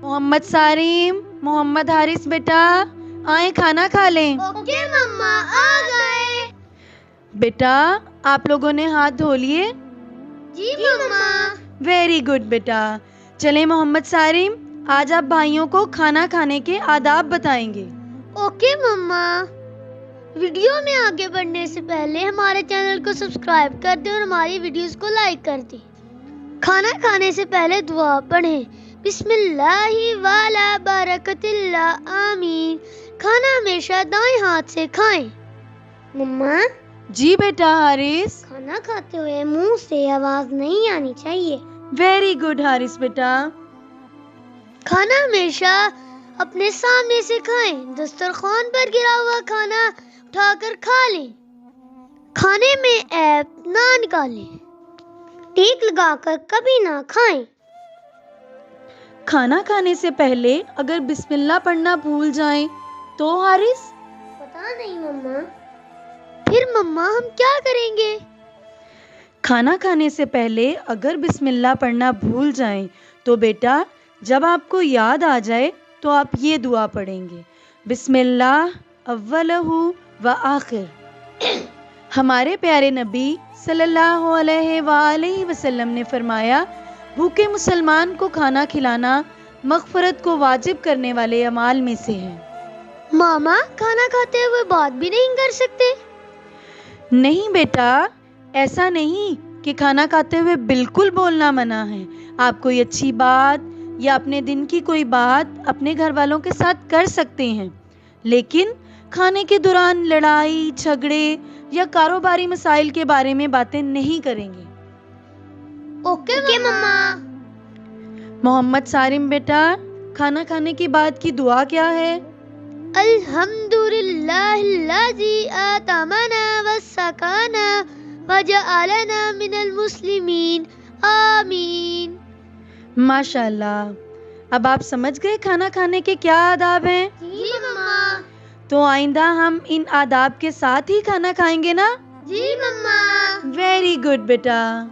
मोहम्मद सारिम, मोहम्मद हारिस बेटा आए खाना खा लें। ओके मम्मा, आ गए। बेटा आप लोगों ने हाथ धो लिए? जी मम्मा। वेरी गुड बेटा। चलें मोहम्मद सारिम, आज आप भाइयों को खाना खाने के आदाब बताएंगे। ओके मम्मा। वीडियो में आगे बढ़ने से पहले हमारे चैनल को सब्सक्राइब कर दें और हमारी वीडियोस को लाइक कर दें। खाना खाने से पहले दुआ पढ़ें। बिस्मिल्लाहि वाला बरकतिल्लाह आमीन। खाना हमेशा दाएं हाथ से खाएं। मम्मा, जी बेटा हारिस। खाना खाते हुए मुंह से आवाज नहीं आनी चाहिए। वेरी गुड हारिस बेटा। खाना हमेशा अपने सामने से खाएं। दस्तरखान पर गिरा हुआ खाना उठाकर खा लें। खाने में ऐप ना निकालें। टीक लगाकर कभी ना खाएं। खाना खाने से पहले अगर बिस्मिल्लाह पढ़ना भूल जाएं तो हारिस? पता नहीं मम्मा। फिर मम्मा हम क्या करेंगे? खाना खाने से पहले अगर बिस्मिल्लाह पढ़ना भूल जाएं तो बेटा जब आपको याद आ जाए तो आप ये दुआ पढ़ेंगे, बिस्मिल्लाह अव्वलहु व आखिर। हमारे प्यारे नबी सल्लल्लाहु अलैहि वसल्लम ने फरमाया, भूखे मुसलमान को खाना खिलाना मग़फ़रत को वाजिब करने वाले अमाल में से है। मामा, खाना खाते हुए बात भी नहीं कर सकते? नहीं बेटा, ऐसा नहीं कि खाना खाते हुए बिल्कुल बोलना मना है। आप कोई अच्छी बात या अपने दिन की कोई बात अपने घर वालों के साथ कर सकते हैं, लेकिन खाने के दौरान लड़ाई झगड़े या कारोबारी मसाइल के बारे में बातें नहीं करेंगे। ओके मम्मा। मोहम्मद सारिम बेटा, खाना खाने के बाद की दुआ क्या है? अल्हम्दुलिल्लाहिल्लज़ी आतमना वस्सकाना वजअलना मिनल मुस्लिमीन, आमीन। माशाअल्लाह। अब आप समझ गए खाना खाने के क्या आदाब हैं? जी मम्मा। तो आइंदा हम इन आदाब के साथ ही खाना खाएंगे ना? जी मम्मा। वेरी गुड बेटा।